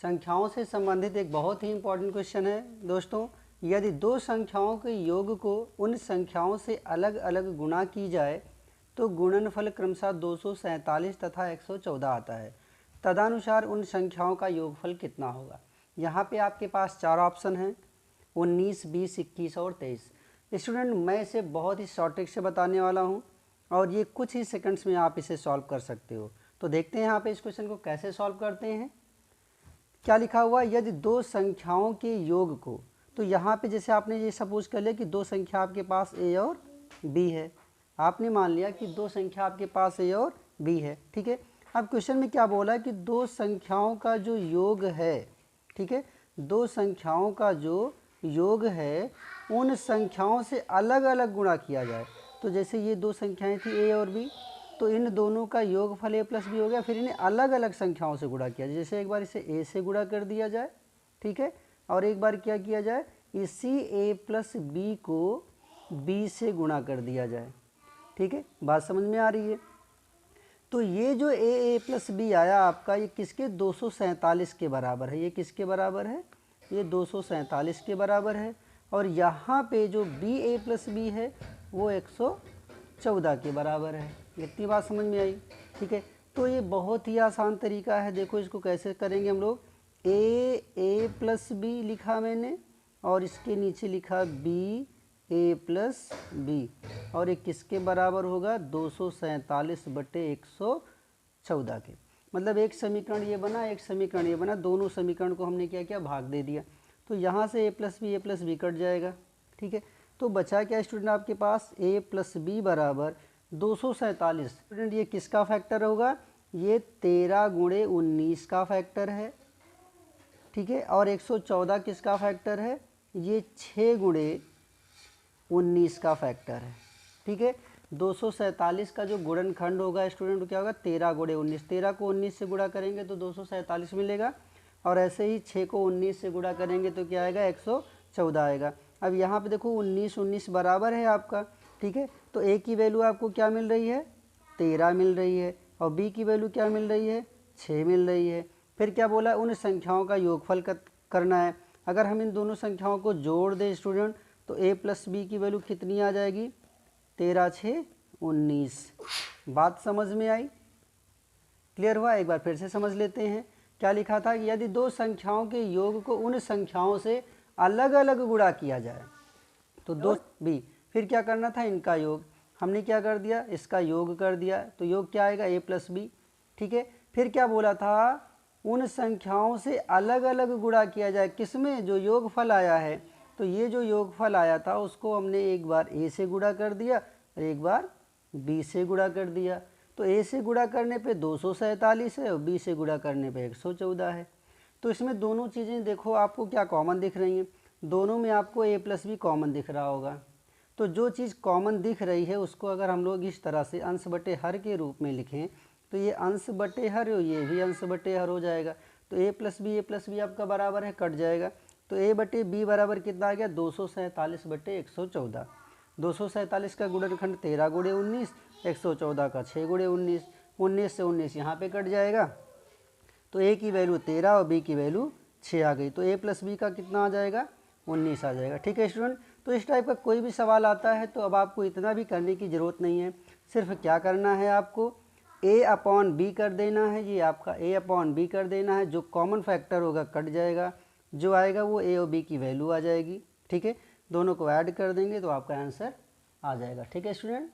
संख्याओं से संबंधित एक बहुत ही इम्पोर्टेंट क्वेश्चन है दोस्तों। यदि दो संख्याओं के योग को उन संख्याओं से अलग अलग गुणा की जाए तो गुणनफल क्रमशः 247 तथा 114 आता है। तदनुसार उन संख्याओं का योगफल कितना होगा। यहाँ पे आपके पास चार ऑप्शन हैं, 19, 20, 21 और 23। स्टूडेंट, मैं इसे बहुत ही शॉर्ट ट्रिक से बताने वाला हूँ और ये कुछ ही सेकंड्स में आप इसे सॉल्व कर सकते हो। तो देखते हैं यहाँ पे इस क्वेश्चन को कैसे सॉल्व करते हैं। क्या लिखा हुआ, यदि दो संख्याओं के योग को, तो यहाँ पे जैसे आपने ये सपोज कर लिया कि दो संख्या आपके पास ए और बी है। आपने मान लिया कि दो संख्या आपके पास ए और बी है, ठीक है। अब क्वेश्चन में क्या बोला कि दो संख्याओं का जो योग है, ठीक है, दो संख्याओं का जो योग है उन संख्याओं से अलग अलग गुणा किया जाए। तो जैसे ये दो संख्याएं थी ए और बी, तो इन दोनों का योगफल ए प्लस बी हो गया। फिर इन्हें अलग अलग संख्याओं से गुणा किया जाए। जैसे एक बार इसे ए से गुणा कर दिया जाए, ठीक है, और एक बार क्या किया जाए, इसी ए प्लस बी को बी से गुणा कर दिया जाए, ठीक है। बात समझ में आ रही है। तो ये जो ए प्लस बी आया आपका, ये किसके 247 के बराबर है। ये किसके बराबर है, ये 247 के बराबर है। और यहाँ पे जो बी ए प्लस बी है वो 114 के बराबर है। इतनी बात समझ में आई, ठीक है। तो ये बहुत ही आसान तरीका है। देखो इसको कैसे करेंगे हम लोग। ए प्लस बी लिखा मैंने और इसके नीचे लिखा बी ए प्लस बी, और ये किसके बराबर होगा, 247/114 के। मतलब एक समीकरण ये बना, एक समीकरण ये बना, दोनों समीकरण को हमने क्या किया, भाग दे दिया। तो यहाँ से ए प्लस बी कट जाएगा, ठीक है। तो बचा क्या स्टूडेंट आपके पास, ए प्लस बी बराबर 247। स्टूडेंट ये किसका फैक्टर होगा, ये 13 गुणे 19 का फैक्टर है, ठीक है। और 114 किसका फैक्टर है, ये 6 गुणे 19 का फैक्टर है, ठीक है। 247 का जो गुणनखंड होगा स्टूडेंट तो क्या होगा, 13 गुणे 19। 13 को 19 से गुणा करेंगे तो 247 मिलेगा, और ऐसे ही 6 को 19 से गुणा करेंगे तो क्या आएगा, 114 आएगा। अब यहाँ पे देखो 19 बराबर है आपका, ठीक है। तो ए की वैल्यू आपको क्या मिल रही है, 13 मिल रही है, और बी की वैल्यू क्या मिल रही है, 6 मिल रही है। फिर क्या बोला, उन संख्याओं का योगफल करना है। अगर हम इन दोनों संख्याओं को जोड़ दें स्टूडेंट तो ए प्लस बी की वैल्यू कितनी आ जाएगी, 13 6 19। बात समझ में आई, क्लियर हुआ। एक बार फिर से समझ लेते हैं। क्या लिखा था कि यदि दो संख्याओं के योग को उन संख्याओं से अलग अलग गुणा किया जाए तो दो बी, फिर क्या करना था, इनका योग। हमने क्या कर दिया, इसका योग कर दिया। तो योग क्या आएगा, ए प्लस बी, ठीक है। फिर क्या बोला था, उन संख्याओं से अलग अलग गुणा किया जाए, किसमें, जो योगफल आया है। तो ये जो योगफल आया था उसको हमने एक बार ए से गुणा कर दिया और एक बार बी से गुणा कर दिया। तो ए से गुणा करने पे 247 है और बी से गुणा करने पे 114 है। तो इसमें दोनों चीज़ें देखो आपको क्या कॉमन दिख रही हैं, दोनों में आपको ए प्लस बी कॉमन दिख रहा होगा। तो जो चीज़ कॉमन दिख रही है उसको अगर हम लोग इस तरह से अंश बटे हर के रूप में लिखें तो ये अंश बटे हर, ये भी अंश बटे हर हो जाएगा। तो ए प्लस बी आपका बराबर है, कट जाएगा। तो ए बटे बी बराबर कितना आ गया, 247/114। 247 का गुणनखंड 13 गुणे 19, 114 का 6 गुणे 19। 19 से 19 यहाँ पे कट जाएगा। तो ए की वैल्यू 13 और बी की वैल्यू 6 आ गई। तो ए प्लस बी का कितना आ जाएगा, 19 आ जाएगा, ठीक है स्टूडेंट। तो इस टाइप का कोई भी सवाल आता है तो अब आपको इतना भी करने की ज़रूरत नहीं है। सिर्फ क्या करना है, आपको ए अपॉन बी कर देना है। ये आपका ए अपॉन बी कर देना है। जो कॉमन फैक्टर होगा कट जाएगा, जो आएगा वो ए और बी की वैल्यू आ जाएगी, ठीक है। दोनों को ऐड कर देंगे तो आपका आंसर आ जाएगा, ठीक है स्टूडेंट।